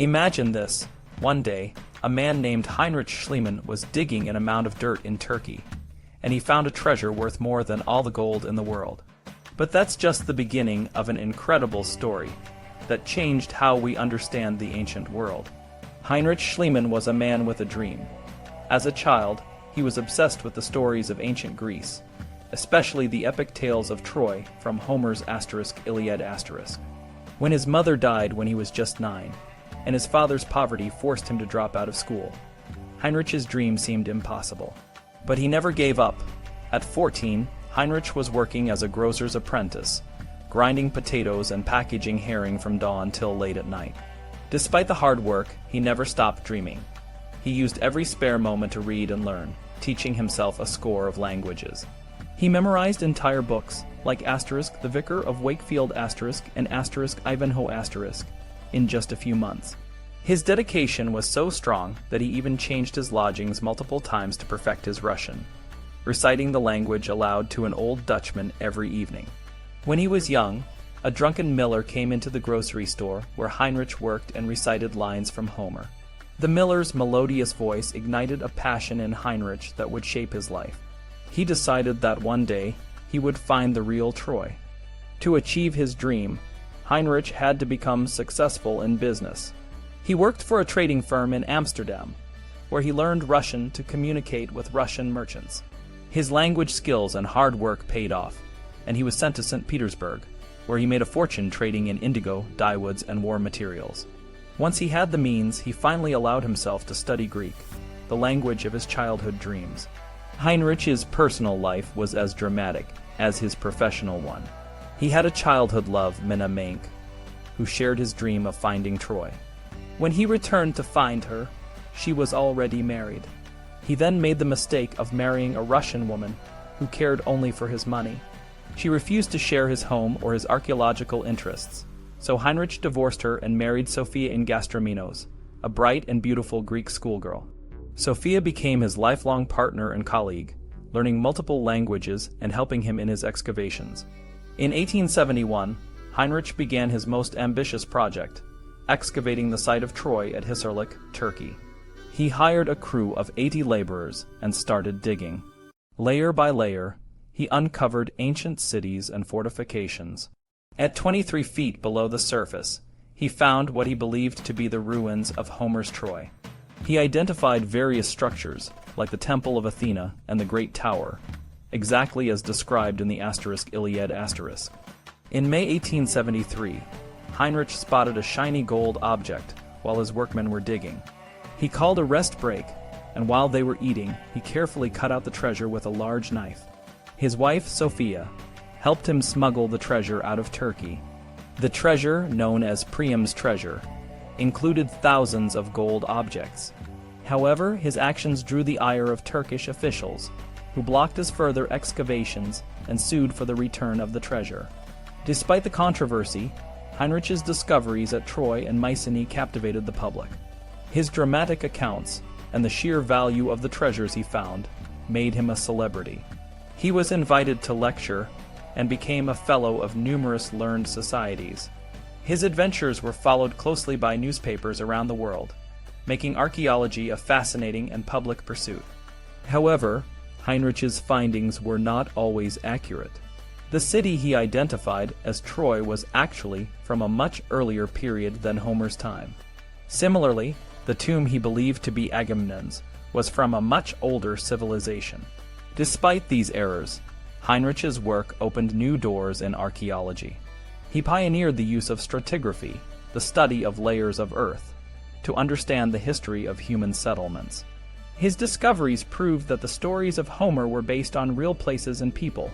Imagine this. One day, a man named Heinrich Schliemann was digging in a mound of dirt in Turkey, and he found a treasure worth more than all the gold in the world. But that's just the beginning of an incredible story that changed how we understand the ancient world. Heinrich Schliemann was a man with a dream. As a child, he was obsessed with the stories of ancient Greece, especially the epic tales of Troy from Homer's Iliad. When his mother died when he was just 9, and his father's poverty forced him to drop out of school, Heinrich's dream seemed impossible. But he never gave up. At 14, Heinrich was working as a grocer's apprentice, grinding potatoes and packaging herring from dawn till late at night. Despite the hard work, he never stopped dreaming. He used every spare moment to read and learn, teaching himself a score of languages. He memorized entire books, like *The Vicar of Wakefield* and *Ivanhoe*, in just a few months. His dedication was so strong that he even changed his lodgings multiple times to perfect his Russian, reciting the language aloud to an old Dutchman every evening. When he was young, a drunken miller came into the grocery store where Heinrich worked and recited lines from Homer. The miller's melodious voice ignited a passion in Heinrich that would shape his life. He decided that one day he would find the real Troy. To achieve his dream, Heinrich had to become successful in business. He worked for a trading firm in Amsterdam, where he learned Russian to communicate with Russian merchants. His language skills and hard work paid off, and he was sent to St. Petersburg, where he made a fortune trading in indigo, dyewoods, and war materials. Once he had the means, he finally allowed himself to study Greek, the language of his childhood dreams. Heinrich's personal life was as dramatic as his professional one. He had a childhood love, Minna Mank, who shared his dream of finding Troy. When he returned to find her, she was already married. He then made the mistake of marrying a Russian woman who cared only for his money. She refused to share his home or his archaeological interests, so Heinrich divorced her and married Sophia in Gastrominos, a bright and beautiful Greek schoolgirl. Sophia became his lifelong partner and colleague, learning multiple languages and helping him in his excavations. In 1871, Heinrich began his most ambitious project, excavating the site of Troy at Hisarlik, Turkey. He hired a crew of 80 laborers and started digging. Layer by layer, he uncovered ancient cities and fortifications. At 23 feet below the surface, he found what he believed to be the ruins of Homer's Troy. He identified various structures, like the Temple of Athena and the Great Tower, exactly as described in the Iliad*. In May 1873, Heinrich spotted a shiny gold object while his workmen were digging. He called a rest break, and while they were eating, he carefully cut out the treasure with a large knife. His wife, Sophia, helped him smuggle the treasure out of Turkey. The treasure, known as Priam's treasure, included thousands of gold objects. However, his actions drew the ire of Turkish officials, who blocked his further excavations and sued for the return of the treasure. Despite the controversy, Heinrich's discoveries at Troy and Mycenae captivated the public. His dramatic accounts and the sheer value of the treasures he found made him a celebrity. He was invited to lecture and became a fellow of numerous learned societies. His adventures were followed closely by newspapers around the world, making archaeology a fascinating and public pursuit. However, Heinrich's findings were not always accurate. The city he identified as Troy was actually from a much earlier period than Homer's time. Similarly, the tomb he believed to be Agamemnon's was from a much older civilization. Despite these errors, Heinrich's work opened new doors in archaeology. He pioneered the use of stratigraphy, the study of layers of earth, to understand the history of human settlements. His discoveries proved that the stories of Homer were based on real places and people,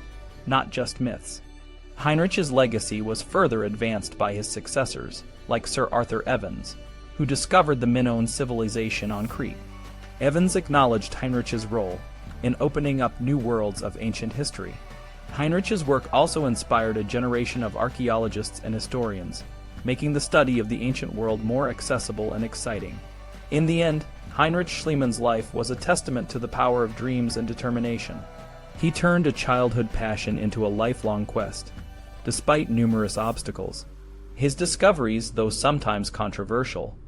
not just myths. Heinrich's legacy was further advanced by his successors, like Sir Arthur Evans, who discovered the Minoan civilization on Crete. Evans acknowledged Heinrich's role in opening up new worlds of ancient history. Heinrich's work also inspired a generation of archaeologists and historians, making the study of the ancient world more accessible and exciting. In the end, Heinrich Schliemann's life was a testament to the power of dreams and determination. He turned a childhood passion into a lifelong quest, despite numerous obstacles. His discoveries, though sometimes controversial,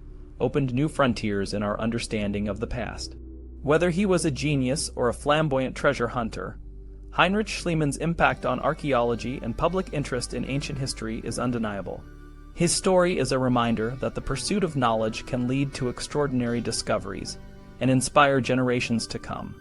opened new frontiers in our understanding of the past. Whether he was a genius or a flamboyant treasure hunter, Heinrich Schliemann's impact on archaeology and public interest in ancient history is undeniable. His story is a reminder that the pursuit of knowledge can lead to extraordinary discoveries and inspire generations to come.